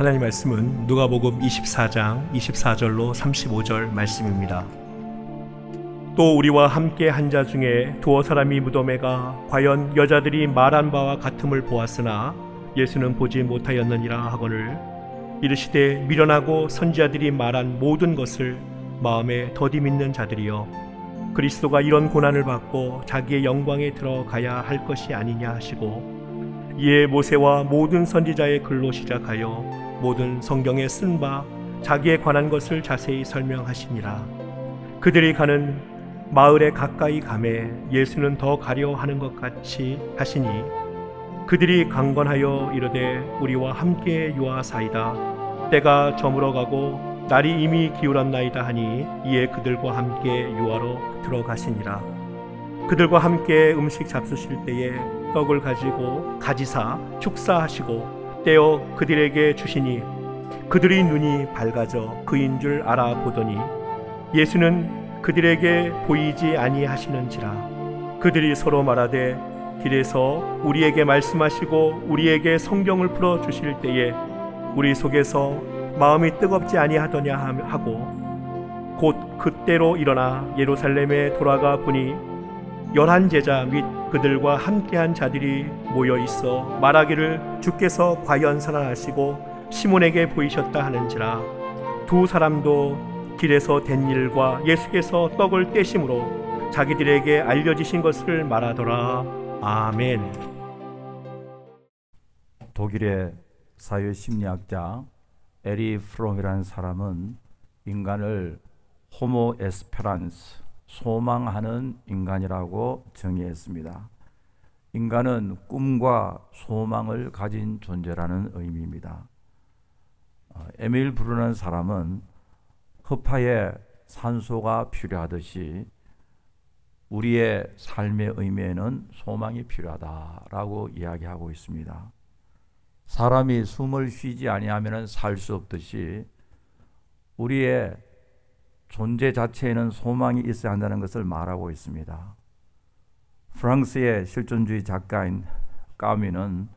하나님 말씀은 누가복음 24장 24절로 35절 말씀입니다. 또 우리와 함께 한 자 중에 두어 사람이 무덤에 가 과연 여자들이 말한 바와 같음을 보았으나 예수는 보지 못하였느니라 하거늘 이르시되 미련하고 선지자들이 말한 모든 것을 마음에 더디 믿는 자들이여 그리스도가 이런 고난을 받고 자기의 영광에 들어가야 할 것이 아니냐 하시고 이에 모세와 모든 선지자의 글로 시작하여 모든 성경에 쓴 바 자기에 관한 것을 자세히 설명하시니라. 그들이 가는 마을에 가까이 가매 예수는 더 가려 하는 것 같이 하시니 그들이 강건하여 이르되 우리와 함께 유하사이다. 때가 저물어가고 날이 이미 기울었나이다 하니 이에 그들과 함께 유하로 들어가시니라. 그들과 함께 음식 잡수실 때에 떡을 가지고 가지사 축사하시고 떼어 그들에게 주시니 그들의 눈이 밝아져 그인 줄 알아보더니 예수는 그들에게 보이지 아니하시는지라. 그들이 서로 말하되 길에서 우리에게 말씀하시고 우리에게 성경을 풀어 주실 때에 우리 속에서 마음이 뜨겁지 아니하더냐 하고 곧 그때로 일어나 예루살렘에 돌아가 보니 11제자 및 그들과 함께한 자들이 모여 있어 말하기를 주께서 과연 살아나시고 시몬에게 보이셨다 하는지라. 두 사람도 길에서 된 일과 예수께서 떡을 떼심으로 자기들에게 알려지신 것을 말하더라. 아멘. 독일의 사회심리학자 에리 프롬이라는 사람은 인간을 호모 에스페란스, 소망하는 인간이라고 정의했습니다. 인간은 꿈과 소망을 가진 존재라는 의미입니다. 에밀 브루너라는 사람은 흡하에 산소가 필요하듯이 우리의 삶의 의미에는 소망이 필요하다라고 이야기하고 있습니다. 사람이 숨을 쉬지 아니하면 살 수 없듯이 우리의 존재 자체에는 소망이 있어야 한다는 것을 말하고 있습니다. 프랑스의 실존주의 작가인 까미는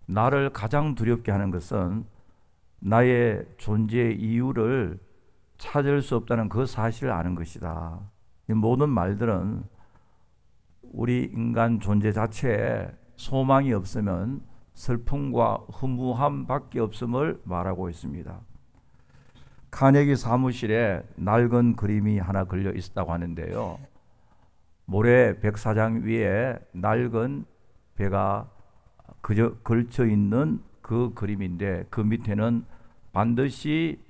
나를 가장 두렵게 하는 것은 나의 존재의 이유를 찾을 수 없다는 그 사실을 아는 것이다. 이 모든 말들은 우리 인간 존재 자체에 소망이 없으면 슬픔과 허무함밖에 없음을 말하고 있습니다. 카네기 사무실에 낡은 그림이 하나 걸려 있었다고 하는데요. 모래 백사장 위에 낡은 배가 걸쳐 있는 그 그림인데 그 밑에는 반드시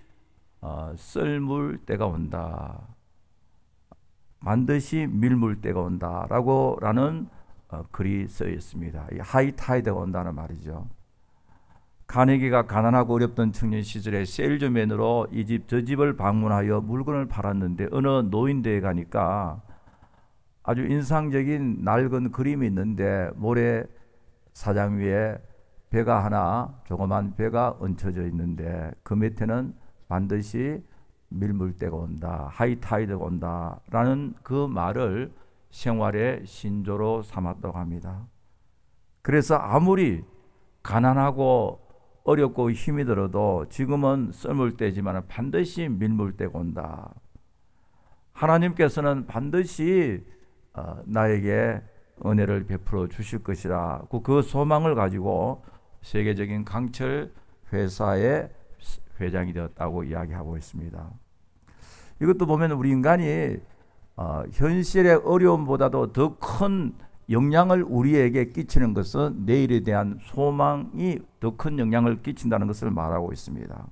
썰물 때가 온다. 반드시 밀물 때가 온다. 라는 글이 써 있습니다. 하이타이드가 온다는 말이죠. 카네기가 가난하고 어렵던 청년 시절에 세일즈맨으로 이 집 저 집을 방문하여 물건을 팔았는데 어느 노인대에 가니까 아주 인상적인 낡은 그림이 있는데 모래 사장 위에 배가 하나 조그만 배가 얹혀져 있는데 그 밑에는 반드시 밀물때가 온다, 하이타이드가 온다 라는 그 말을 생활의 신조로 삼았다고 합니다. 그래서 아무리 가난하고 어렵고 힘이 들어도 지금은 썰물 때지만 반드시 밀물 때가 온다. 하나님께서는 반드시 나에게 은혜를 베풀어 주실 것이라 그 소망을 가지고 세계적인 강철 회사의 회장이 되었다고 이야기하고 있습니다. 이것도 보면 우리 인간이 현실의 어려움보다도 더 큰 영향을 우리에게 끼치는 것은 내일에 대한 소망이 더 큰 영향을 끼친다는 것을 말하고 있습니다.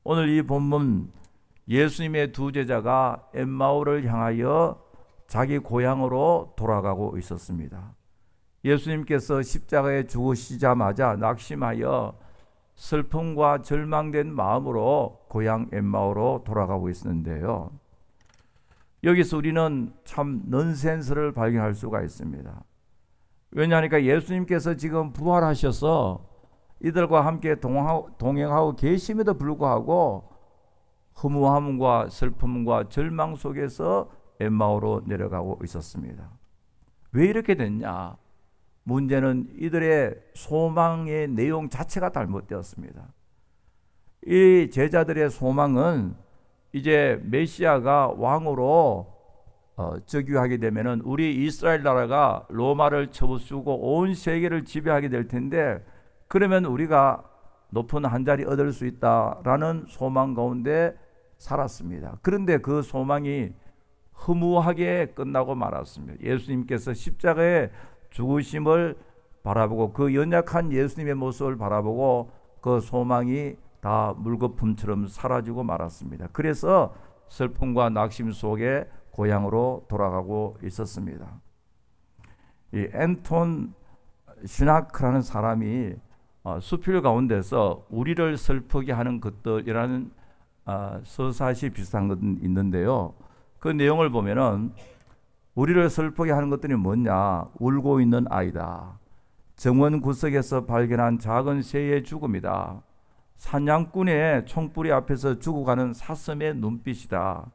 오늘 이 본문 예수님의 두 제자가 엠마오를 향하여 자기 고향으로 돌아가고 있었습니다. 예수님께서 십자가에 죽으시자마자 낙심하여 슬픔과 절망된 마음으로 고향 엠마오로 돌아가고 있었는데요. 여기서 우리는 참 넌센스를 발견할 수가 있습니다. 왜냐하니까 예수님께서 지금 부활하셔서 이들과 함께 동행하고 계심에도 불구하고 허무함과 슬픔과 절망 속에서 엠마오로 내려가고 있었습니다. 왜 이렇게 됐냐? 문제는 이들의 소망의 내용 자체가 잘못되었습니다. 이 제자들의 소망은 이제 메시아가 왕으로 즉위하게 되면은 우리 이스라엘 나라가 로마를 쳐부수고 온 세계를 지배하게 될 텐데, 그러면 우리가 높은 한 자리 얻을 수 있다라는 소망 가운데 살았습니다. 그런데 그 소망이 허무하게 끝나고 말았습니다. 예수님께서 십자가의 죽으심을 바라보고 그 연약한 예수님의 모습을 바라보고 그 소망이 다 물거품처럼 사라지고 말았습니다. 그래서 슬픔과 낙심 속에 고향으로 돌아가고 있었습니다. 이 앤톤 슈나크라는 사람이 수필 가운데서 우리를 슬프게 하는 것들이라는 서사시 비슷한 것은 있는데요. 그 내용을 보면은 우리를 슬프게 하는 것들이 뭐냐? 울고 있는 아이다. 정원 구석에서 발견한 작은 새의 죽음이다. 사냥꾼의 총부리 앞에서 죽어가는 사슴의 눈빛이다.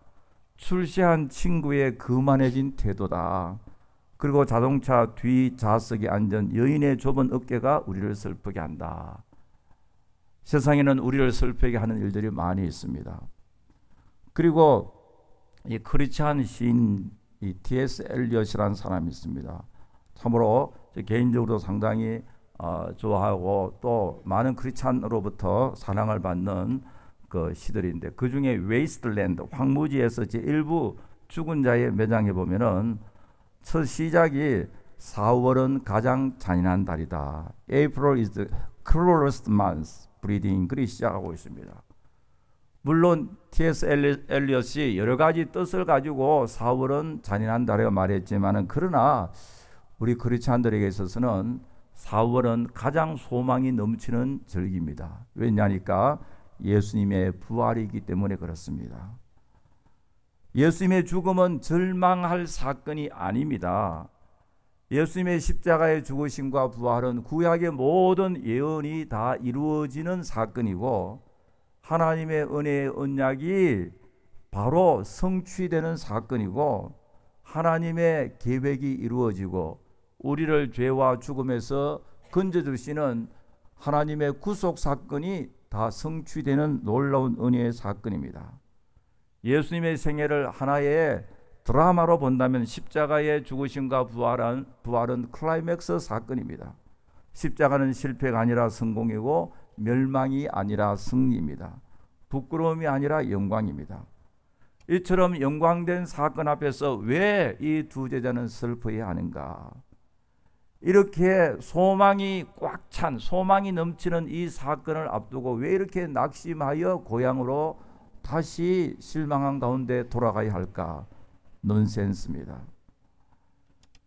출세한 친구의 거만해진 태도다. 그리고 자동차 뒷좌석에 앉은 여인의 좁은 어깨가 우리를 슬프게 한다. 세상에는 우리를 슬프게 하는 일들이 많이 있습니다. 그리고 이 크리스찬 시인 이 T.S. 엘리엇이라는 사람이 있습니다. 참으로 개인적으로 상당히 좋아하고 또 많은 크리스찬으로부터 사랑을 받는 그 시들인데, 그 중에 웨이스트랜드 황무지에서 제1부 죽은 자의 매장에 보면은 첫 시작이 4월은 가장 잔인한 달이다. April is the cruelest month. breathing. 그리 시작하고 있습니다. 물론 T.S. 엘리엇이 여러 가지 뜻을 가지고 4월은 잔인한 달이라고 말했지만은, 그러나 우리 크리스찬들에게 있어서는 4월은 가장 소망이 넘치는 절기입니다. 왜냐니까 예수님의 부활이기 때문에 그렇습니다. 예수님의 죽음은 절망할 사건이 아닙니다. 예수님의 십자가의 죽으심과 부활은 구약의 모든 예언이 다 이루어지는 사건이고, 하나님의 은혜의 언약이 바로 성취되는 사건이고, 하나님의 계획이 이루어지고 우리를 죄와 죽음에서 건져주시는 하나님의 구속 사건이 다 성취되는 놀라운 은혜의 사건입니다. 예수님의 생애를 하나의 드라마로 본다면 십자가의 죽으심과 부활은 클라이맥스 사건입니다. 십자가는 실패가 아니라 성공이고 멸망이 아니라 승리입니다. 부끄러움이 아니라 영광입니다. 이처럼 영광된 사건 앞에서 왜 이 두 제자는 슬퍼해야 하는가? 이렇게 소망이 꽉 찬, 소망이 넘치는 이 사건을 앞두고 왜 이렇게 낙심하여 고향으로 다시 실망한 가운데 돌아가야 할까? 넌센스입니다.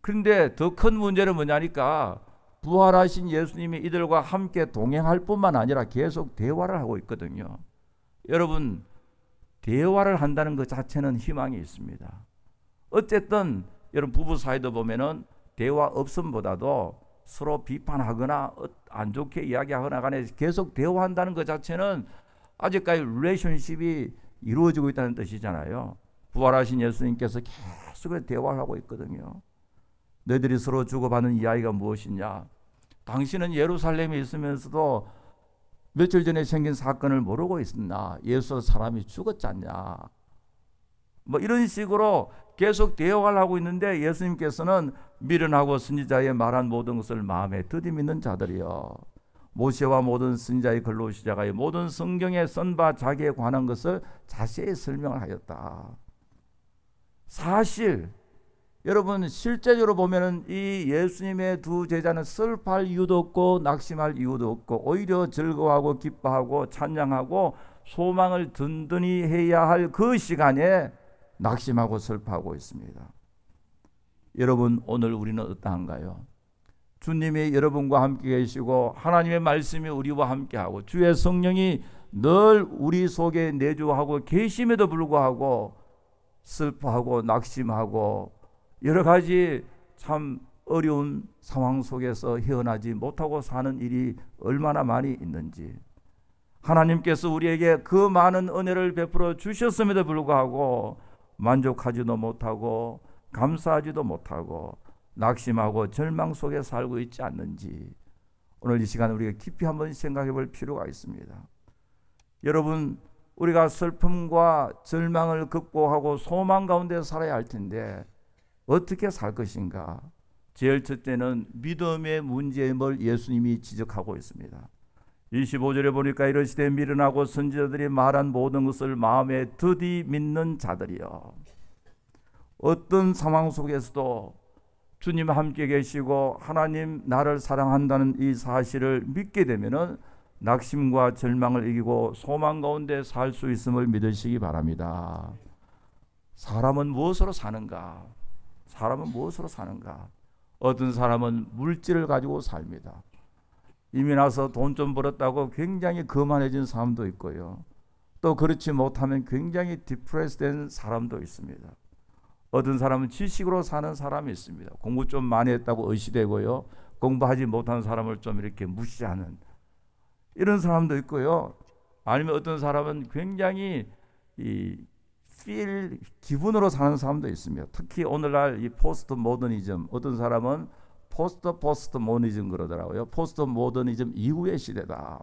그런데 더 큰 문제는 뭐냐니까, 부활하신 예수님이 이들과 함께 동행할 뿐만 아니라 계속 대화를 하고 있거든요. 여러분, 대화를 한다는 것 자체는 희망이 있습니다. 어쨌든 여러분 부부 사이도 보면은 대화 없음보다도 서로 비판하거나 안 좋게 이야기하거나 간에 계속 대화한다는 것 자체는 아직까지 릴레이션십이 이루어지고 있다는 뜻이잖아요. 부활하신 예수님께서 계속 대화를 하고 있거든요. 너희들이 서로 주고받는 이야기가 무엇이냐? 당신은 예루살렘에 있으면서도 며칠 전에 생긴 사건을 모르고 있었나? 예수 사람이 죽었지 않냐? 뭐 이런 식으로 계속 대화를 하고 있는데, 예수님께서는 미련하고 선지자의 말한 모든 것을 마음에 들이미는 자들이여, 모세와 모든 선지자의 글로 시작하여 모든 성경에 쓴 바 자기에 관한 것을 자세히 설명을 하였다. 사실 여러분, 실제적으로 보면은 이 예수님의 두 제자는 슬퍼할 이유도 없고 낙심할 이유도 없고 오히려 즐거워하고 기뻐하고 찬양하고 소망을 든든히 해야 할 그 시간에 낙심하고 슬퍼하고 있습니다. 여러분, 오늘 우리는 어떠한가요? 주님이 여러분과 함께 계시고 하나님의 말씀이 우리와 함께하고 주의 성령이 늘 우리 속에 내주하고 계심에도 불구하고 슬퍼하고 낙심하고 여러 가지 참 어려운 상황 속에서 헤어나지 못하고 사는 일이 얼마나 많이 있는지, 하나님께서 우리에게 그 많은 은혜를 베풀어 주셨음에도 불구하고 만족하지도 못하고 감사하지도 못하고 낙심하고 절망 속에 살고 있지 않는지, 오늘 이 시간 우리가 깊이 한번 생각해 볼 필요가 있습니다. 여러분, 우리가 슬픔과 절망을 극복하고 소망 가운데 살아야 할 텐데 어떻게 살 것인가? 제일 첫째는 믿음의 문제임을 예수님이 지적하고 있습니다. 25절에 보니까 이르시되 미련하고 선지자들이 말한 모든 것을 마음에 드디 믿는 자들이여. 어떤 상황 속에서도 주님 함께 계시고 하나님 나를 사랑한다는 이 사실을 믿게 되면은 낙심과 절망을 이기고 소망 가운데 살 수 있음을 믿으시기 바랍니다. 사람은 무엇으로 사는가? 사람은 무엇으로 사는가? 어떤 사람은 물질을 가지고 삽니다. 이미 나서 돈 좀 벌었다고 굉장히 거만해진 사람도 있고요. 또 그렇지 못하면 굉장히 디프레스된 사람도 있습니다. 어떤 사람은 지식으로 사는 사람이 있습니다. 공부 좀 많이 했다고 의시되고요. 공부하지 못한 사람을 좀 이렇게 무시하는 이런 사람도 있고요. 아니면 어떤 사람은 굉장히 기분으로 사는 사람도 있습니다. 특히 오늘날 이 포스트 모더니즘, 어떤 사람은 포스트 모더니즘 그러더라고요. 포스트 모더니즘 이후의 시대다.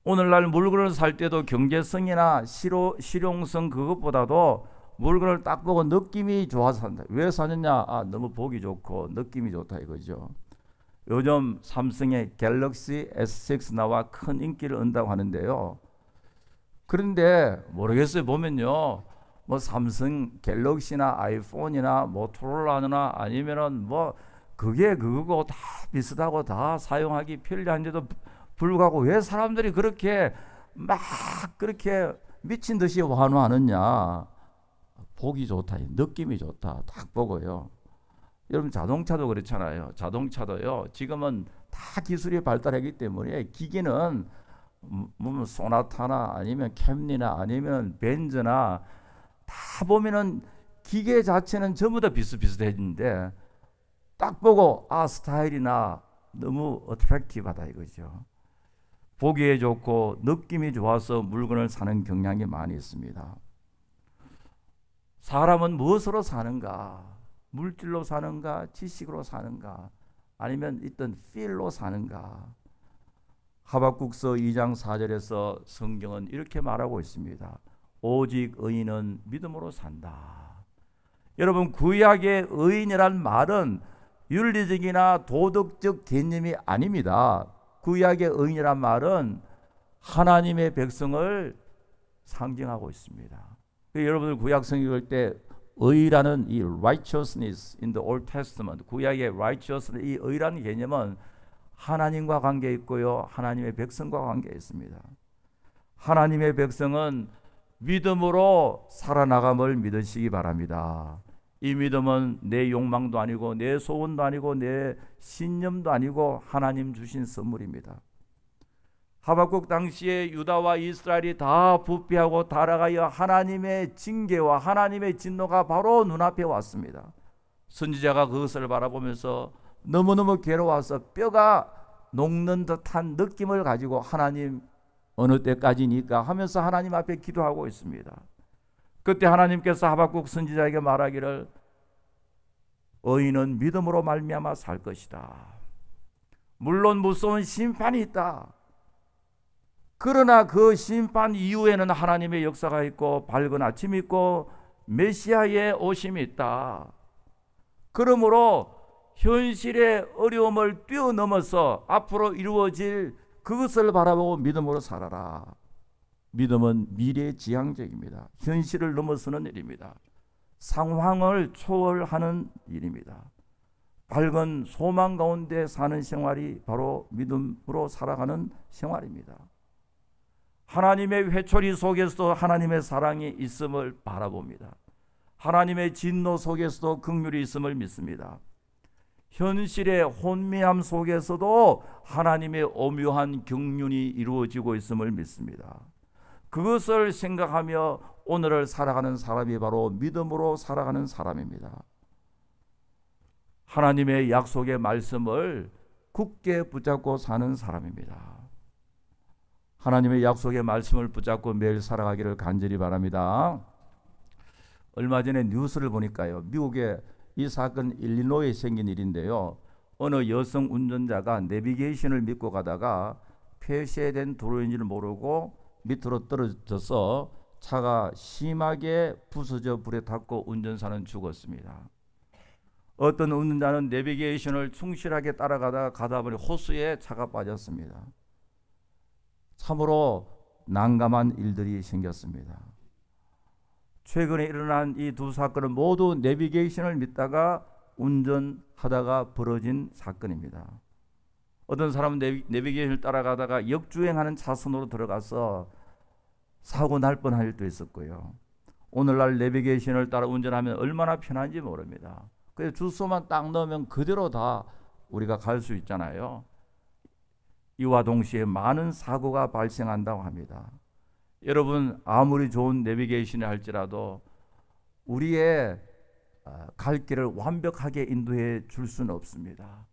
오늘날 물건을 살 때도 경제성이나 실용성 그것보다도 물건을 딱 보고 느낌이 좋아서 산다. 왜 사느냐? 너무 보기 좋고 느낌이 좋다 이거죠. 요즘 삼성의 갤럭시 S6 나와 큰 인기를 얻는다고 하는데요. 그런데 모르겠어요. 보면요, 뭐 삼성 갤럭시나 아이폰이나 모토로라나 아니면은 뭐 그게 그거고 다 비슷하고 다 사용하기 편리한데도 불구하고 왜 사람들이 그렇게 막 그렇게 미친 듯이 환호하느냐? 보기 좋다, 느낌이 좋다, 딱 보고요. 여러분 자동차도 그렇잖아요. 자동차도요. 지금은 다 기술이 발달하기 때문에 기계는 뭐 소나타나 아니면 캠리나 아니면 벤츠나 다 보면은 기계 자체는 전부 다 비슷비슷해지는데 딱 보고 스타일이나 너무 어트랙티브하다 이거죠. 보기에 좋고 느낌이 좋아서 물건을 사는 경향이 많이 있습니다. 사람은 무엇으로 사는가? 물질로 사는가? 지식으로 사는가? 아니면 있던 필로 사는가? 하박국서 2장 4절에서 성경은 이렇게 말하고 있습니다. 오직 의인은 믿음으로 산다. 여러분, 구약의 의인이란 말은 윤리적이나 도덕적 개념이 아닙니다. 구약의 의인이란 말은 하나님의 백성을 상징하고 있습니다. 여러분들 구약 성경 읽을 때 의라는 이 righteousness in the Old Testament, 구약의 righteousness, 이 의라는 개념은 하나님과 관계 있고요, 하나님의 백성과 관계 있습니다. 하나님의 백성은 믿음으로 살아나감을 믿으시기 바랍니다. 이 믿음은 내 욕망도 아니고 내 소원도 아니고 내 신념도 아니고 하나님 주신 선물입니다. 하박국 당시에 유다와 이스라엘이 다 부패하고 타락하여 하나님의 징계와 하나님의 진노가 바로 눈앞에 왔습니다. 선지자가 그것을 바라보면서 너무너무 괴로워서 뼈가 녹는 듯한 느낌을 가지고 하나님 어느 때까지니까 하면서 하나님 앞에 기도하고 있습니다. 그때 하나님께서 하박국 선지자에게 말하기를 의인은 믿음으로 말미암아 살 것이다. 물론 무서운 심판이 있다. 그러나 그 심판 이후에는 하나님의 역사가 있고 밝은 아침이 있고 메시아의 오심이 있다. 그러므로 현실의 어려움을 뛰어넘어서 앞으로 이루어질 그것을 바라보고 믿음으로 살아라. 믿음은 미래지향적입니다. 현실을 넘어서는 일입니다. 상황을 초월하는 일입니다. 밝은 소망 가운데 사는 생활이 바로 믿음으로 살아가는 생활입니다. 하나님의 회초리 속에서도 하나님의 사랑이 있음을 바라봅니다. 하나님의 진노 속에서도 긍휼이 있음을 믿습니다. 현실의 혼미함 속에서도 하나님의 오묘한 경륜이 이루어지고 있음을 믿습니다. 그것을 생각하며 오늘을 살아가는 사람이 바로 믿음으로 살아가는 사람입니다. 하나님의 약속의 말씀을 굳게 붙잡고 사는 사람입니다. 하나님의 약속의 말씀을 붙잡고 매일 살아가기를 간절히 바랍니다. 얼마 전에 뉴스를 보니까요, 미국의 이 사건 일리노이에 생긴 일인데요, 어느 여성 운전자가 내비게이션을 믿고 가다가 폐쇄된 도로인지를 모르고 밑으로 떨어져서 차가 심하게 부서져 불에 탔고 운전사는 죽었습니다. 어떤 운전자는 내비게이션을 충실하게 가다 보니 호수에 차가 빠졌습니다. 참으로 난감한 일들이 생겼습니다. 최근에 일어난 이 두 사건은 모두 내비게이션을 믿다가 운전하다가 벌어진 사건입니다. 어떤 사람은 내비게이션을 따라가다가 역주행하는 차선으로 들어가서 사고 날 뻔할 일도 있었고요. 오늘날 내비게이션을 따라 운전하면 얼마나 편한지 모릅니다. 그래서 주소만 딱 넣으면 그대로 다 우리가 갈 수 있잖아요. 이와 동시에 많은 사고가 발생한다고 합니다. 여러분, 아무리 좋은 내비게이션을 할지라도 우리의 갈 길을 완벽하게 인도해 줄 수는 없습니다.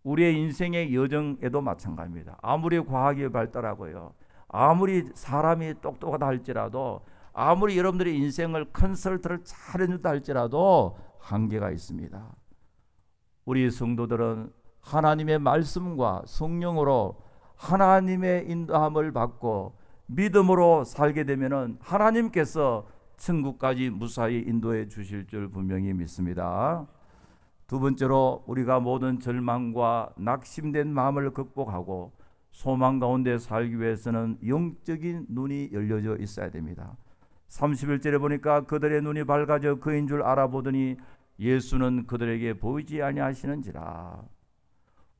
우리의 인생의 여정에도 마찬가지입니다. 아무리 과학이 발달하고요, 아무리 사람이 똑똑하다 할지라도, 아무리 여러분들의 인생을 컨설트를 잘 해준다 할지라도 한계가 있습니다. 우리 성도들은 하나님의 말씀과 성령으로 하나님의 인도함을 받고 믿음으로 살게 되면은 하나님께서 천국까지 무사히 인도해 주실 줄 분명히 믿습니다. 두 번째로, 우리가 모든 절망과 낙심된 마음을 극복하고 소망 가운데 살기 위해서는 영적인 눈이 열려져 있어야 됩니다. 31절에 보니까 그들의 눈이 밝아져 그인 줄 알아보더니 예수는 그들에게 보이지 아니하시는지라.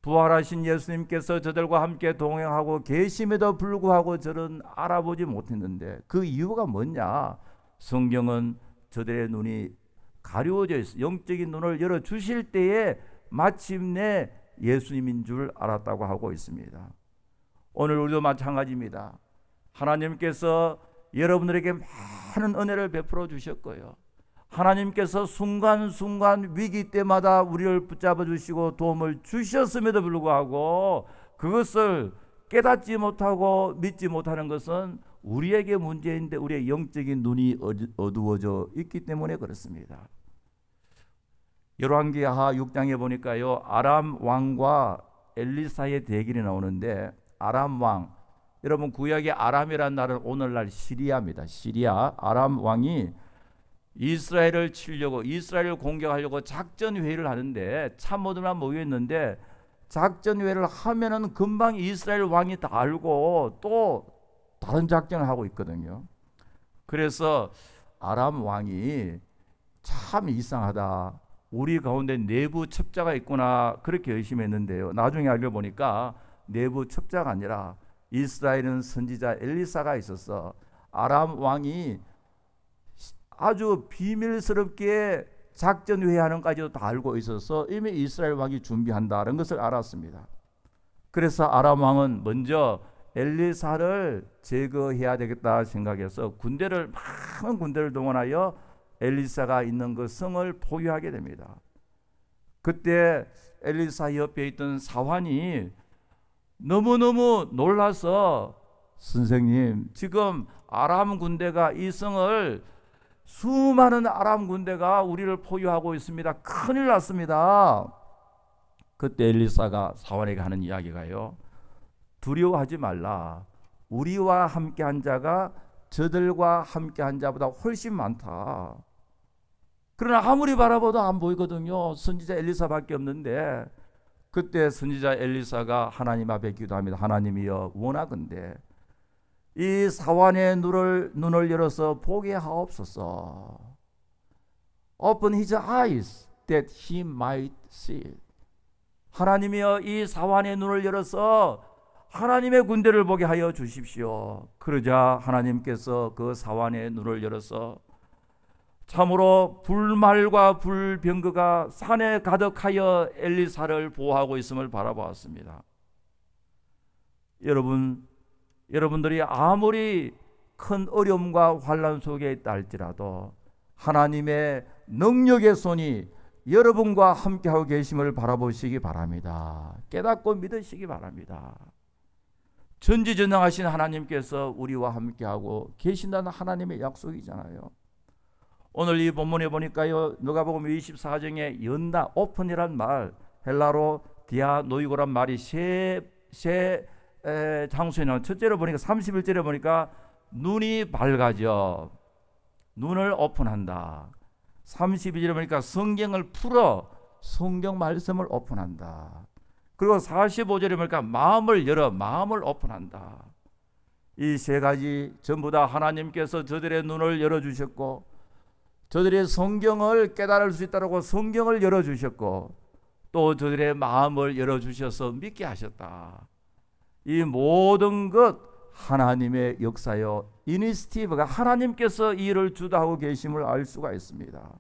부활하신 예수님께서 저들과 함께 동행하고 계심에도 불구하고 저는 알아보지 못했는데 그 이유가 뭐냐? 성경은 저들의 눈이 가려워져 있어 영적인 눈을 열어주실 때에 마침내 예수님인 줄 알았다고 하고 있습니다. 오늘 우리도 마찬가지입니다. 하나님께서 여러분들에게 많은 은혜를 베풀어 주셨고요, 하나님께서 순간순간 위기 때마다 우리를 붙잡아 주시고 도움을 주셨음에도 불구하고 그것을 깨닫지 못하고 믿지 못하는 것은 우리에게 문제인데 우리의 영적인 눈이 어두워져 있기 때문에 그렇습니다. 열왕기하 6장에 보니까요, 아람 왕과 엘리사의 대결이 나오는데, 아람 왕, 여러분 구약의 아람이라는 나라는 오늘날 시리아입니다. 시리아. 아람 왕이 이스라엘을 치려고, 이스라엘을 공격하려고 작전 회의를 하는데 참모들만 모여 있는데, 작전 회의를 하면은 금방 이스라엘 왕이 다 알고 또 다른 작전을 하고 있거든요. 그래서 아람 왕이 참 이상하다, 우리 가운데 내부 첩자가 있구나, 그렇게 의심했는데요, 나중에 알고 보니까 내부 첩자가 아니라 이스라엘은 선지자 엘리사가 있어서 아람 왕이 아주 비밀스럽게 작전 회의하는까지도 다 알고 있어서 이미 이스라엘 왕이 준비한다는 것을 알았습니다. 그래서 아람 왕은 먼저 엘리사를 제거해야 되겠다 생각해서 많은 군대를 동원하여 엘리사가 있는 그 성을 포위하게 됩니다. 그때 엘리사 옆에 있던 사환이 너무너무 놀라서, 선생님, 지금 아람 군대가 이 성을, 수많은 아람 군대가 우리를 포위하고 있습니다. 큰일 났습니다. 그때 엘리사가 사환에게 하는 이야기가요, 두려워하지 말라. 우리와 함께한 자가 저들과 함께한 자보다 훨씬 많다. 그러나 아무리 바라봐도 안 보이거든요. 선지자 엘리사밖에 없는데, 그때 선지자 엘리사가 하나님 앞에 기도합니다. 하나님이여, 원하건대 이 사환의 눈을 열어서 보게 하옵소서. Open his eyes that he might see. 하나님이여, 이 사환의 눈을 열어서 하나님의 군대를 보게 하여 주십시오. 그러자 하나님께서 그 사환의 눈을 열어서 참으로 불말과 불병거가 산에 가득하여 엘리사를 보호하고 있음을 바라보았습니다. 여러분들이 아무리 큰 어려움과 환난 속에 있다 할지라도 하나님의 능력의 손이 여러분과 함께하고 계심을 바라보시기 바랍니다. 깨닫고 믿으시기 바랍니다. 전지전능하신 하나님께서 우리와 함께하고 계신다는 하나님의 약속이잖아요. 오늘 이 본문에 보니까요, 누가복음 24장에 연다, 오픈이란 말, 헬라로 디아노이고란 말이 세 장소에 나온 첫째로 보니까 31절에 보니까 눈이 밝아져 눈을 오픈한다. 32절에 보니까 성경을 풀어 성경 말씀을 오픈한다. 그리고 45절에 보니까 마음을 열어 마음을 오픈한다. 이 세 가지 전부 다 하나님께서 저들의 눈을 열어주셨고 저들의 성경을 깨달을 수 있다고 성경을 열어주셨고 또 저들의 마음을 열어주셔서 믿게 하셨다. 이 모든 것 하나님의 역사요 이니시티브가 하나님께서 이 일을 주도하고 계심을 알 수가 있습니다.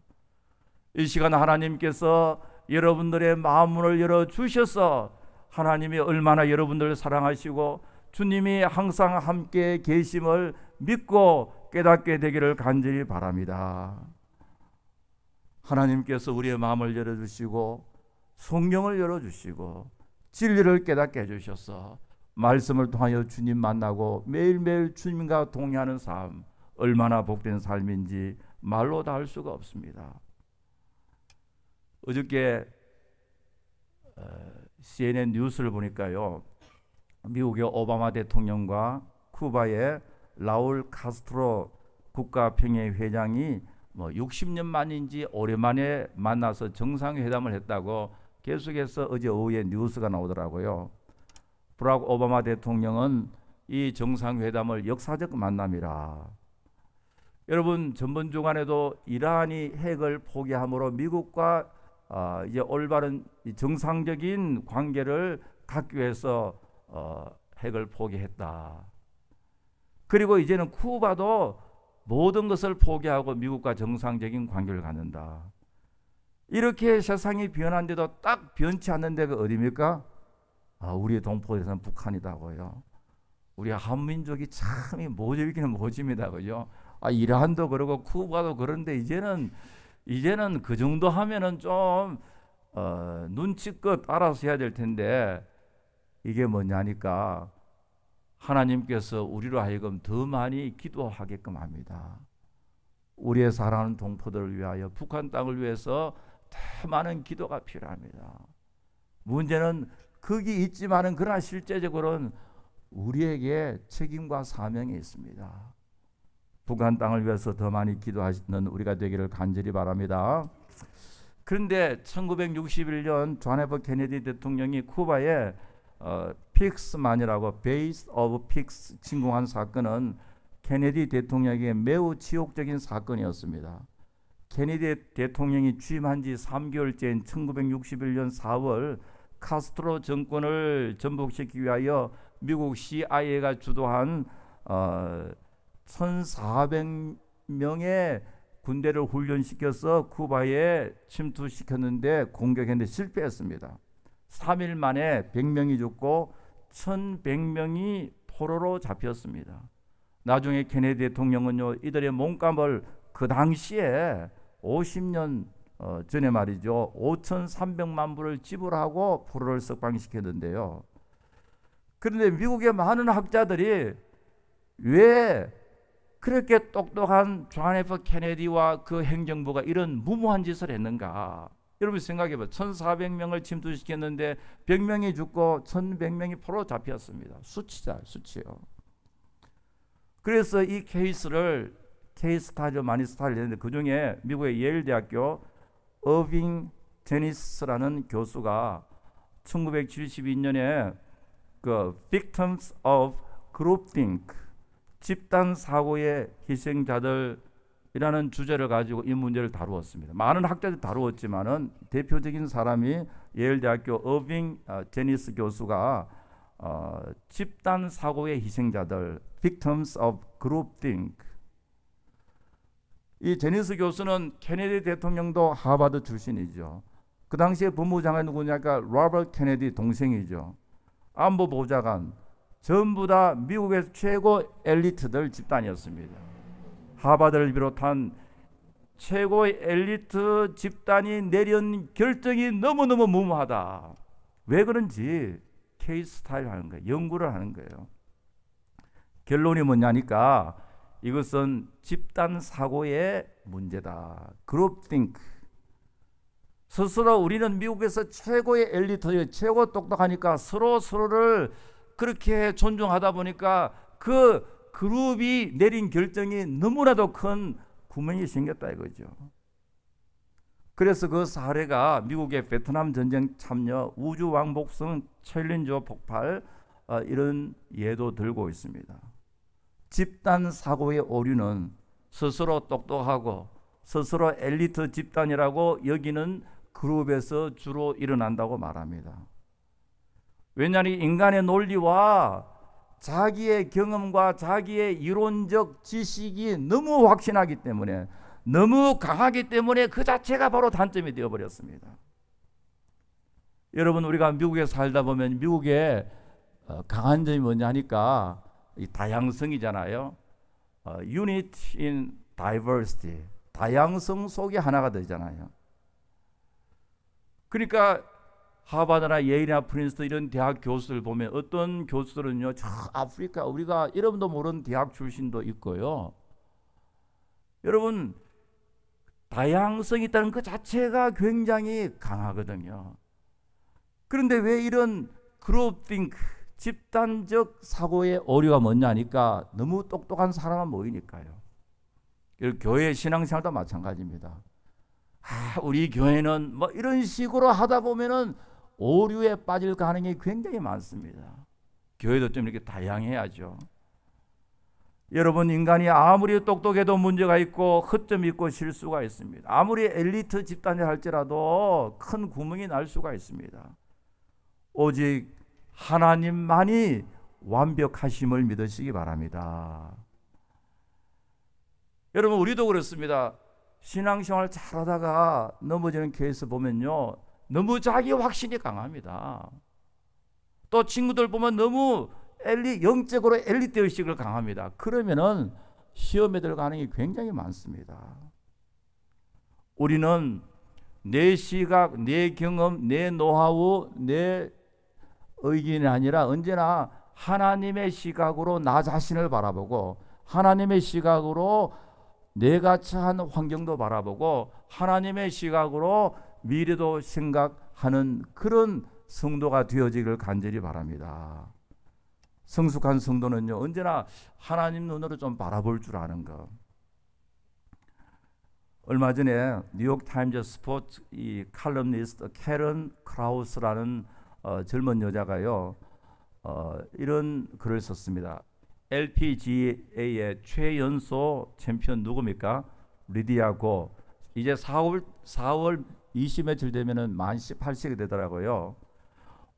이 시간 하나님께서 여러분들의 마음문을 열어주셔서 하나님이 얼마나 여러분들을 사랑하시고 주님이 항상 함께 계심을 믿고 깨닫게 되기를 간절히 바랍니다. 하나님께서 우리의 마음을 열어주시고 성경을 열어주시고 진리를 깨닫게 해주셔서 말씀을 통하여 주님 만나고 매일매일 주님과 동행하는 삶 얼마나 복된 삶인지 말로 다 할 수가 없습니다. 어저께 CNN 뉴스를 보니까요, 미국의 오바마 대통령과 쿠바의 라울 카스트로 국가평의 회장이 60년 만인지 오랜만에 만나서 정상회담을 했다고 계속해서 어제 오후에 뉴스가 나오더라고요. 브락 오바마 대통령은 이 정상회담을 역사적 만남이라. 여러분 전번 주간에도 이란이 핵을 포기함으로 미국과 이제 올바른 정상적인 관계를 갖기 위해서 핵을 포기했다. 그리고 이제는 쿠바도 모든 것을 포기하고 미국과 정상적인 관계를 갖는다. 이렇게 세상이 변한데도 딱 변치 않는 데가 어디입니까? 우리의 동포에서는 북한이다고요. 우리 한민족이 참 모집이기는 모집니다, 그죠? 이란도 그러고 쿠바도 그런데 이제는 그 정도 하면은 좀 눈치껏 알아서 해야 될 텐데 이게 뭐냐니까 하나님께서 우리로 하여금 더 많이 기도하게끔 합니다. 우리의 사랑하는 동포들을 위하여 북한 땅을 위해서 더 많은 기도가 필요합니다. 문제는 거기 있지만은 그러나 실제적으로는 우리에게 책임과 사명이 있습니다. 북한 땅을 위해서 더 많이 기도하시는 우리가 되기를 간절히 바랍니다. 그런데 1961년 존 F 케네디 대통령이 쿠바에 픽스만이라고 베이스 오브 픽스 침공한 사건은 케네디 대통령에게 매우 치욕적인 사건이었습니다. 케네디 대통령이 취임한 지 3개월째인 1961년 4월 카스트로 정권을 전복시키기 위하여 미국 CIA가 주도한 1,400명의 군대를 훈련시켜서 쿠바에 침투시켰는데 공격했는데 실패했습니다. 3일 만에 100명이 죽고 1,100명이 포로로 잡혔습니다. 나중에 케네디 대통령은요, 이들의 몸값을 그 당시에 50년 전에 말이죠, 5,300만 불을 지불하고 포로를 석방시켰는데요. 그런데 미국의 많은 학자들이 왜 그렇게 똑똑한 존 F 케네디와 그 행정부가 이런 무모한 짓을 했는가? 여러분 생각해봐요. 1,400명을 침투시켰는데 100명이 죽고 1,100명이 포로 잡혔습니다. 수치요. 그래서 이 케이스를 케이스 스타디오 많이 스타를 했는데 그 중에 미국의 예일 대학교 어빙 제니스라는 교수가 1972년에 그 Victims of Groupthink 집단 사고의 희생자들이라는 주제를 가지고 이 문제를 다루었습니다. 많은 학자들이 다루었지만은 대표적인 사람이 예일 대학교 어빙 제니스 교수가 집단 사고의 희생자들 Victims of Groupthink. 이 제니스 교수는 케네디 대통령도 하버드 출신이죠. 그 당시에 법무장관이 누구냐니까 로버트 케네디 동생이죠. 안보보좌관 전부 다 미국의 최고 엘리트들 집단이었습니다. 하버드를 비롯한 최고의 엘리트 집단이 내린 결정이 너무너무 무모하다. 왜 그런지 케이스 스타일 하는 거예요. 연구를 하는 거예요. 결론이 뭐냐니까 이것은 집단 사고의 문제다. 그룹think. 스스로 우리는 미국에서 최고의 엘리트예요. 최고 똑똑하니까 서로를 그렇게 존중하다 보니까 그 그룹이 내린 결정이 너무나도 큰 구멍이 생겼다 이거죠. 그래서 그 사례가 미국의 베트남 전쟁 참여, 우주 왕복선 챌린저 폭발, 이런 예도 들고 있습니다. 집단 사고의 오류는 스스로 똑똑하고 스스로 엘리트 집단이라고 여기는 그룹에서 주로 일어난다고 말합니다. 왜냐하면 인간의 논리와 자기의 경험과 자기의 이론적 지식이 너무 확신하기 때문에, 너무 강하기 때문에 그 자체가 바로 단점이 되어버렸습니다. 여러분, 우리가 미국에 살다 보면 미국의 강한 점이 뭐냐 하니까 이 다양성이잖아요. Unity in diversity, 다양성 속에 하나가 되잖아요. 그러니까 하버드나 예일이나 프린스턴 이런 대학 교수들 보면 어떤 교수들은요, 저 아프리카 우리가 이름도 모르는 대학 출신도 있고요. 여러분, 다양성이 있다는 그 자체가 굉장히 강하거든요. 그런데 왜 이런 그룹 띵크, 집단적 사고의 오류가 뭐냐니까 너무 똑똑한 사람만 모이니까요. 교회 신앙생활도 마찬가지입니다. 우리 교회는 뭐 이런 식으로 하다 보면은 오류에 빠질 가능성이 굉장히 많습니다. 교회도 좀 이렇게 다양해야죠. 여러분, 인간이 아무리 똑똑해도 문제가 있고 허점이 있고 실수가 있습니다. 아무리 엘리트 집단이 할지라도 큰 구멍이 날 수가 있습니다. 오직 하나님만이 완벽하심을 믿으시기 바랍니다. 여러분, 우리도 그렇습니다. 신앙생활 잘하다가 넘어지는 케이스 보면요, 너무 자기 확신이 강합니다. 또 친구들 보면 너무 영적으로 엘리트 의식을 강합니다. 그러면은 시험에 들 가능성이 굉장히 많습니다. 우리는 내 시각, 내 경험, 내 노하우, 내 의견이 아니라 언제나 하나님의 시각으로 나 자신을 바라보고, 하나님의 시각으로 내가 처한 환경도 바라보고, 하나님의 시각으로 미래도 생각하는 그런 성도가 되어지기를 간절히 바랍니다. 성숙한 성도는요, 언제나 하나님 눈으로 좀 바라볼 줄 아는 것. 얼마 전에 뉴욕 타임즈 스포츠 이 칼럼니스트 캐런 크라우스라는 젊은 여자가요, 이런 글을 썼습니다. LPGA의 최연소 챔피언 누굽니까? 리디아 고. 이제 4월 20며칠 되면은 만 18세가 되더라고요.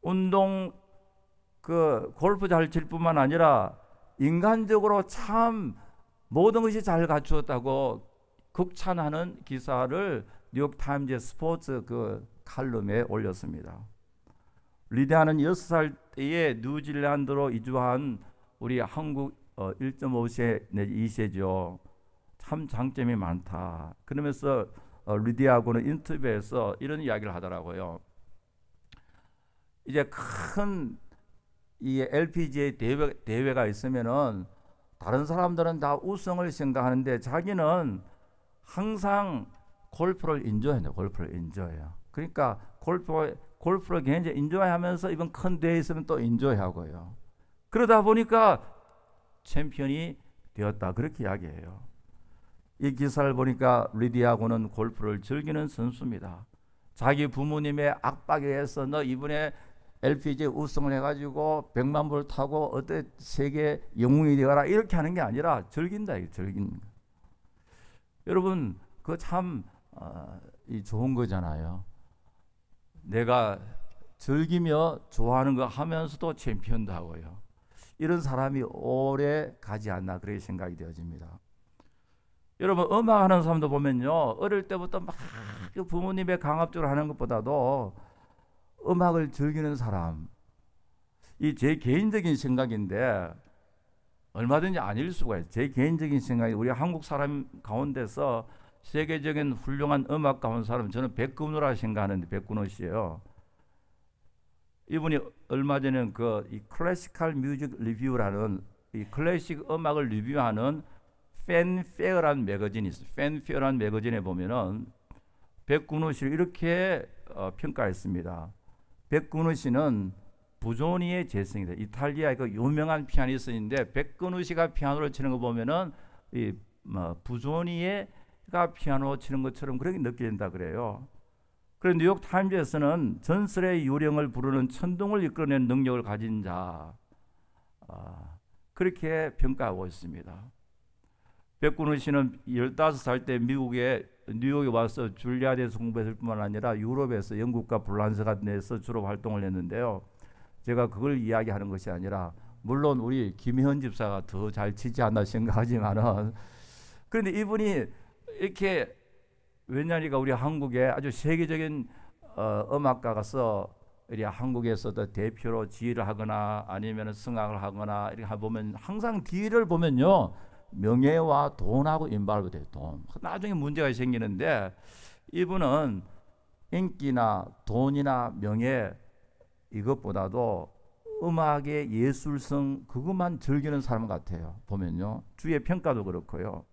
운동 골프 잘 칠 뿐만 아니라 인간적으로 참 모든 것이 잘 갖추었다고 극찬하는 기사를 뉴욕 타임즈 스포츠 칼럼에 올렸습니다. 리디아는 6살 때에 뉴질랜드로 이주한 우리 한국 1.5세 내지 2세죠. 참 장점이 많다. 그러면서 리디아하고는 인터뷰에서 이런 이야기를 하더라고요. 이제 큰 이 LPGA 대회가 있으면은 다른 사람들은 다 우승을 생각하는데 자기는 항상 골프를 인조해요. 골프를 인조해요. 그러니까 골프를 굉장히 인조하면서 이번 큰 대회에 있으면 또 인조하고요. 그러다 보니까 챔피언이 되었다. 그렇게 이야기해요. 이 기사를 보니까 리디아고는 골프를 즐기는 선수입니다. 자기 부모님의 압박에 의해서 너 이번에 LPGA 우승을 해가지고 100만 불 타고 어때 세계 영웅이 되어라 이렇게 하는 게 아니라 즐긴다. 즐기는 거. 여러분, 그거 참 좋은 거잖아요. 내가 즐기며 좋아하는 거 하면서도 챔피언도 하고요. 이런 사람이 오래 가지 않나 그렇게 생각이 되어집니다. 여러분, 음악하는 사람도 보면요, 어릴 때부터 막 부모님의 강압적으로 하는 것보다도 음악을 즐기는 사람, 이 제 개인적인 생각인데 얼마든지 아닐 수가 있어요. 제 개인적인 생각이 우리 한국 사람 가운데서 세계적인 훌륭한 음악 가운 사람, 저는 백근호라 생각하는데 백근호 씨예요. 이분이 얼마 전에 이 클래시컬 뮤직 리뷰라는 이 클래식 음악을 리뷰하는 팬페어라는 매거진이 있어요. 팬페어라는 매거진에 보면은 백근호 씨를 이렇게 평가했습니다. 백근호 씨는 부조니의 재성이다. 이탈리아의 그 유명한 피아니스트인데 백근우 씨가 피아노를 치는 거 보면은 이 부조니가 피아노 치는 것처럼 그렇게 느껴진다 그래요. 그래서 뉴욕 타임즈에서는 전설의 유령을 부르는 천둥을 이끌어낸 능력을 가진 자, 그렇게 평가하고 있습니다. 백근우 씨는 15살 때 미국에 뉴욕에 와서 줄리아드에서 공부했을 뿐만 아니라 유럽에서 영국과 프랑스 같은 데서 주로 활동을 했는데요. 제가 그걸 이야기하는 것이 아니라 물론 우리 김혜헌 집사가 더 잘 치지 않나 생각하지만은, 그런데 이분이 이렇게, 왜냐니까 우리 한국에 아주 세계적인 음악가가서 우리 한국에서도 대표로 지휘를 하거나 아니면 성악을 하거나 이렇게 보면 항상 뒤를 보면요, 명예와 돈하고 인발브 돼요. 돈. 나중에 문제가 생기는데 이분은 인기나 돈이나 명예 이것보다도 음악의 예술성 그것만 즐기는 사람 같아요. 보면요. 주의 평가도 그렇고요.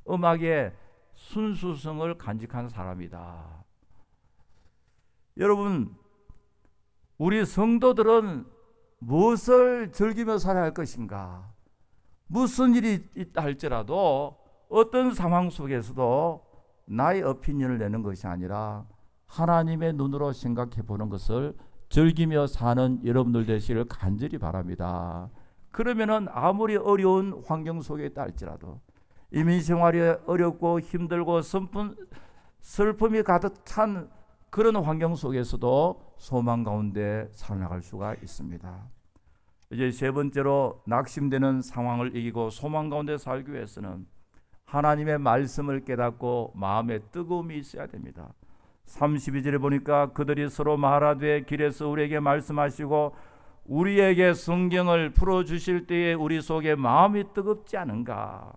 음악의 순수성을 간직하는 사람이다. 여러분, 우리 성도들은 무엇을 즐기며 살아야 할 것인가? 무슨 일이 있다 할지라도 어떤 상황 속에서도 나의 오피니언을 내는 것이 아니라 하나님의 눈으로 생각해 보는 것을 즐기며 사는 여러분들 되시기를 간절히 바랍니다. 그러면은 아무리 어려운 환경 속에 있다 할지라도 이민 생활이 어렵고 힘들고 슬픔이 가득 찬 그런 환경 속에서도 소망 가운데 살아나갈 수가 있습니다. 이제 세 번째로 낙심되는 상황을 이기고 소망 가운데 살기 위해서는 하나님의 말씀을 깨닫고 마음에 뜨거움이 있어야 됩니다. 32절에 보니까 그들이 서로 말하되 길에서 우리에게 말씀하시고 우리에게 성경을 풀어주실 때에 우리 속에 마음이 뜨겁지 않은가.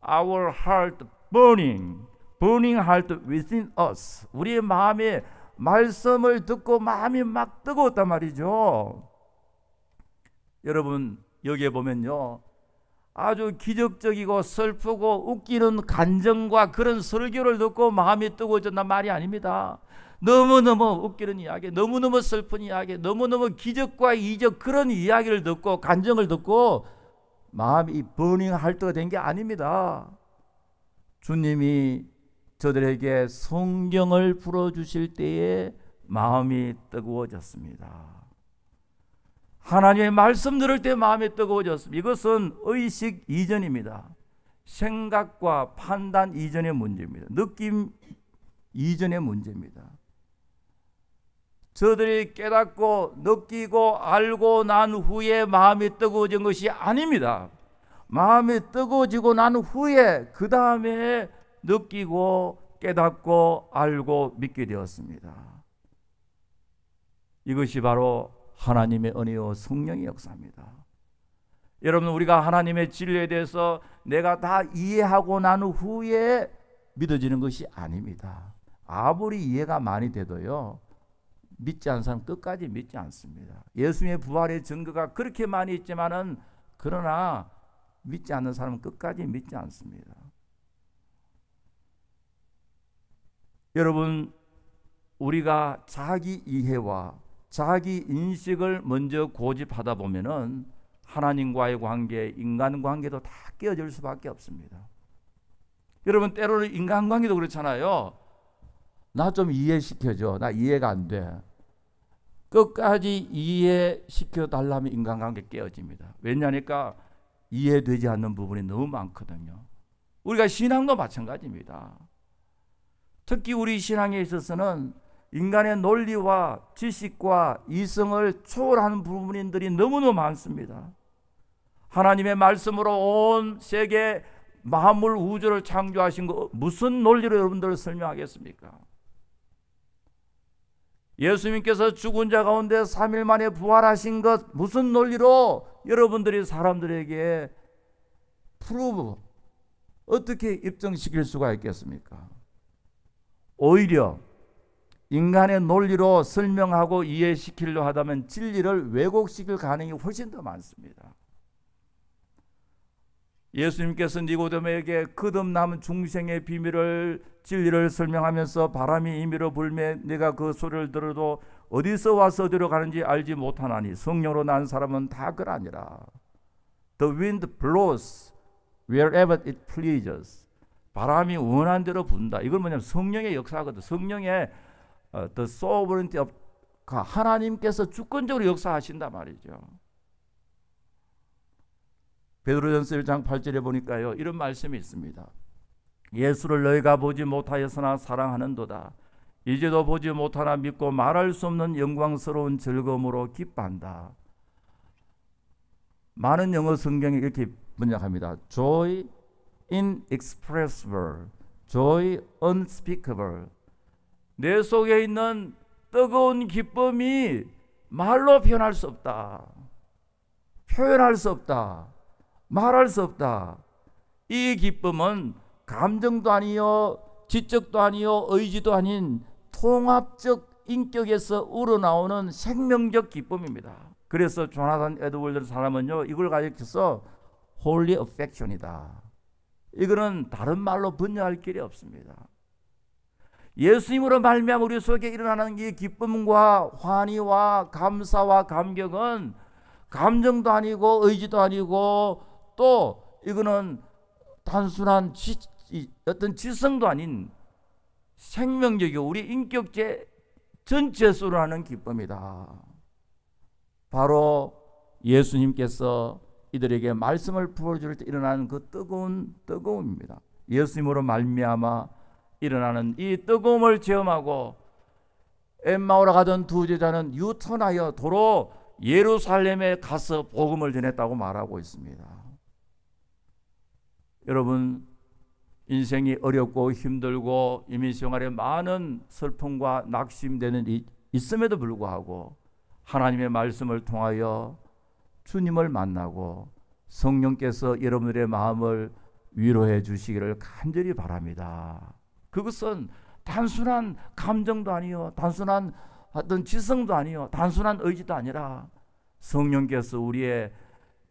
Our heart burning heart within us. 우리의 마음에 말씀을 듣고 마음이 막 뜨거웠단 말이죠. 여러분, 여기에 보면요, 아주 기적적이고 슬프고 웃기는 간증과 그런 설교를 듣고 마음이 뜨거워졌단 말이 아닙니다. 너무너무 웃기는 이야기, 너무너무 슬픈 이야기, 너무너무 기적과 이적 그런 이야기를 듣고 간증을 듣고 마음이 버닝할 때가 된 게 아닙니다. 주님이 저들에게 성경을 풀어주실 때에 마음이 뜨거워졌습니다. 하나님의 말씀 들을 때 마음이 뜨거워졌습니다. 이것은 의식 이전입니다. 생각과 판단 이전의 문제입니다. 느낌 이전의 문제입니다. 저들이 깨닫고 느끼고 알고 난 후에 마음이 뜨거워진 것이 아닙니다. 마음이 뜨거워지고 난 후에 그 다음에 느끼고 깨닫고 알고 믿게 되었습니다. 이것이 바로 하나님의 은혜와 성령의 역사입니다. 여러분, 우리가 하나님의 진리에 대해서 내가 다 이해하고 난 후에 믿어지는 것이 아닙니다. 아무리 이해가 많이 돼도요, 믿지 않는 사람 끝까지 믿지 않습니다. 예수님의 부활의 증거가 그렇게 많이 있지만은 그러나 믿지 않는 사람은 끝까지 믿지 않습니다. 여러분, 우리가 자기 이해와 자기 인식을 먼저 고집하다 보면은 하나님과의 관계, 인간관계도 다 깨어질 수밖에 없습니다. 여러분, 때로는 인간관계도 그렇잖아요. 나 좀 이해시켜줘. 나 이해가 안 돼. 끝까지 이해시켜 달라면 인간관계 깨어집니다. 왜냐니까 이해되지 않는 부분이 너무 많거든요. 우리가 신앙도 마찬가지입니다. 특히 우리 신앙에 있어서는 인간의 논리와 지식과 이성을 초월하는 부분들이 너무너무 많습니다. 하나님의 말씀으로 온 세계 만물 우주를 창조하신 거 무슨 논리로 여러분들 설명하겠습니까? 예수님께서 죽은 자 가운데 3일 만에 부활하신 것 무슨 논리로 여러분들이 사람들에게 프루브 어떻게 입증시킬 수가 있겠습니까? 오히려 인간의 논리로 설명하고 이해시키려 하다면 진리를 왜곡시킬 가능성이 훨씬 더 많습니다. 예수님께서 니고데모에게 거듭남은 중생의 비밀을 진리를 설명하면서 바람이 임의로 불매 네가 그 소리를 들어도 어디서 와서 어디로 가는지 알지 못하나니 성령으로 난 사람은 다 그러하니라. The wind blows wherever it pleases. 바람이 원하는 대로 분다. 이건 뭐냐면 성령의 역사거든. 성령의 the sovereignty of 하나님께서 주권적으로 역사하신단 말이죠. 베드로전서 1장 8절에 보니까요, 이런 말씀이 있습니다. 예수를 너희가 보지 못하였으나 사랑하는도다. 이제도 보지 못하나 믿고 말할 수 없는 영광스러운 즐거움으로 기뻐한다. 많은 영어 성경에 이렇게 번역합니다. Joy inexpressible, joy unspeakable. 내 속에 있는 뜨거운 기쁨이 말로 표현할 수 없다. 표현할 수 없다. 말할 수 없다. 이 기쁨은 감정도 아니요, 지적도 아니요, 의지도 아닌 통합적 인격에서 우러나오는 생명적 기쁨입니다. 그래서 조나단 에드월드 사람은요, 이걸 가리켜서 Holy Affection이다. 이거는 다른 말로 번역할 길이 없습니다. 예수님으로 말미암아 우리 속에 일어나는 이 기쁨과 환희와 감사와 감격은 감정도 아니고 의지도 아니고 또 이거는 단순한 어떤 지성도 아닌 생명적이고 우리 인격체 전체에서 일어나는 기쁨이다. 바로 예수님께서 이들에게 말씀을 부어줄 때 일어나는 그 뜨거움입니다. 예수님으로 말미암아 일어나는 이 뜨거움을 체험하고 엠마오로 가던 두 제자는 유턴하여 도로 예루살렘에 가서 복음을 전했다고 말하고 있습니다. 여러분, 인생이 어렵고 힘들고 이민생활에 많은 슬픔과 낙심되는 있음에도 불구하고 하나님의 말씀을 통하여 주님을 만나고 성령께서 여러분들의 마음을 위로해 주시기를 간절히 바랍니다. 그것은 단순한 감정도 아니요, 단순한 어떤 지성도 아니요, 단순한 의지도 아니라 성령께서 우리의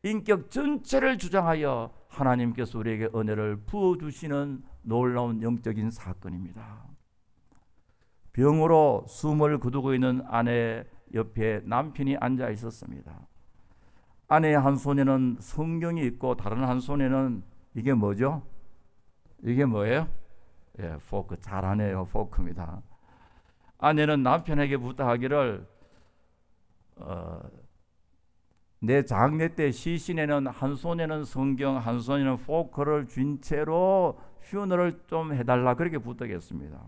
인격 전체를 주장하여 하나님께서 우리에게 은혜를 부어주시는 놀라운 영적인 사건입니다. 병으로 숨을 거두고 있는 아내 옆에 남편이 앉아 있었습니다. 아내의 한 손에는 성경이 있고 다른 한 손에는 이게 뭐죠? 이게 뭐예요? 예, 포크. 잘하네요. 포크입니다. 아내는 남편에게 부탁하기를 내 장례 때 시신에는 한 손에는 성경, 한 손에는 포크를 쥔 채로 휴너를 좀 해달라 그렇게 부탁했습니다.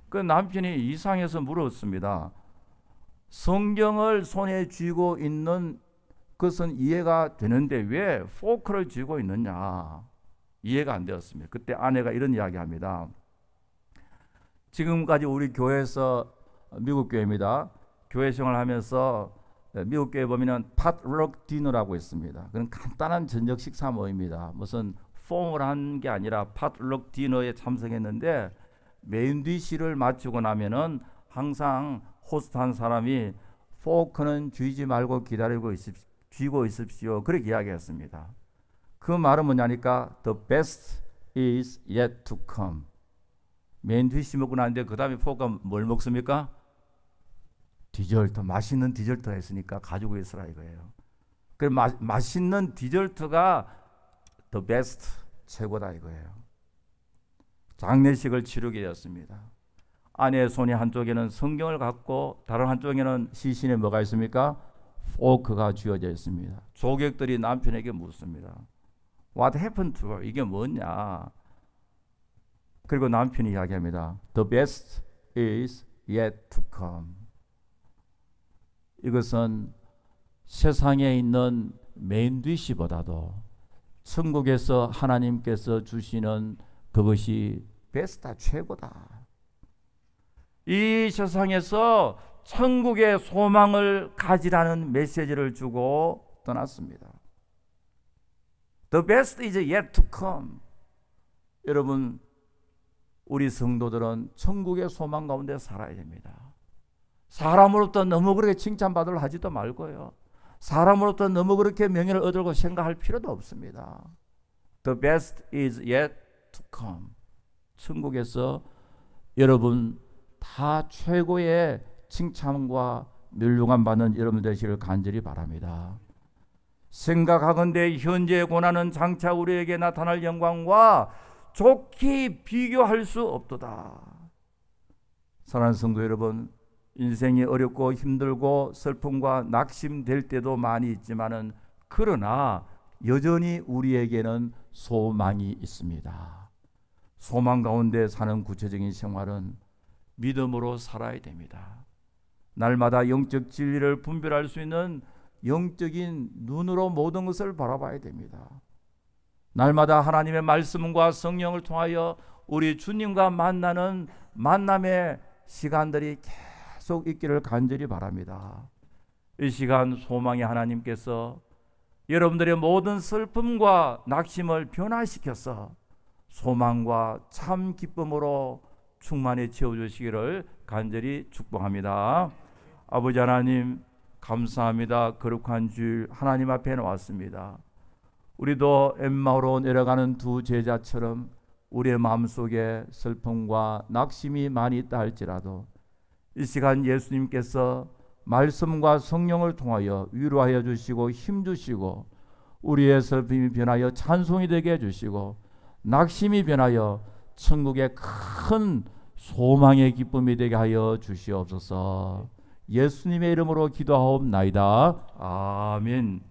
그 남편이 이상해서 물었습니다. 성경을 손에 쥐고 있는 것은 이해가 되는데 왜 포크를 쥐고 있느냐, 이해가 안 되었습니다. 그때 아내가 이런 이야기합니다. 지금까지 우리 교회에서, 미국 교회입니다, 교회 생활하면서 미국 교회 보면은 팟럭 디너라고 있습니다. 그건 간단한 저녁 식사 모임입니다. 무슨 폼을 한 게 아니라 팟럭 디너에 참석했는데 메인 디시를 마치고 나면은 항상 호스트한 사람이 포크는 쥐지 말고 쥐고 있읍시오. 그렇게 이야기했습니다. 그 말은 뭐냐니까 The best is yet to come. 메인 디시 먹고 나는데 그 다음에 포크가 뭘 먹습니까? 디저트, 맛있는 디저트가 있으니까 가지고 있으라 이거예요. 그 맛있는 디저트가 the best, 최고다 이거예요. 장례식을 치르게 되었습니다. 아내의 손이 한쪽에는 성경을 갖고 다른 한쪽에는 시신에 뭐가 있습니까? 포크가 쥐어져 있습니다. 조객들이 남편에게 묻습니다. What happened to her? 이게 뭐냐? 그리고 남편이 이야기합니다. The best is yet to come. 이것은 세상에 있는 메인 디시보다도 천국에서 하나님께서 주시는 그것이 베스트다, 최고다. 이 세상에서 천국의 소망을 가지라는 메시지를 주고 떠났습니다. The best is yet to come. 여러분, 우리 성도들은 천국의 소망 가운데 살아야 됩니다. 사람으로부터 너무 그렇게 칭찬받으려 하지도 말고요. 사람으로부터 너무 그렇게 명예를 얻으려고 생각할 필요도 없습니다. The best is yet to come. 천국에서 여러분 다 최고의 칭찬과 멸류관 받는 여러분 되시기를 간절히 바랍니다. 생각하건대 현재의 고난은 장차 우리에게 나타날 영광과 좋게 비교할 수 없도다. 사랑하는 성도 여러분, 인생이 어렵고 힘들고 슬픔과 낙심될 때도 많이 있지만은 그러나 여전히 우리에게는 소망이 있습니다. 소망 가운데 사는 구체적인 생활은 믿음으로 살아야 됩니다. 날마다 영적 진리를 분별할 수 있는 영적인 눈으로 모든 것을 바라봐야 됩니다. 날마다 하나님의 말씀과 성령을 통하여 우리 주님과 만나는 만남의 시간들이 계속 있기를 간절히 바랍니다. 이 시간 소망의 하나님께서 여러분들의 모든 슬픔과 낙심을 변화시켜서 소망과 참 기쁨으로 충만히 채워주시기를 간절히 축복합니다. 아버지 하나님 감사합니다. 거룩한 주일 하나님 앞에 나왔습니다. 우리도 엠마오로 내려가는 두 제자처럼 우리의 마음속에 슬픔과 낙심이 많이 있다 할지라도 이 시간 예수님께서 말씀과 성령을 통하여 위로하여 주시고 힘주시고 우리의 슬픔이 변하여 찬송이 되게 해주시고 낙심이 변하여 천국의 큰 소망의 기쁨이 되게 하여 주시옵소서. 예수님의 이름으로 기도하옵나이다. 아멘.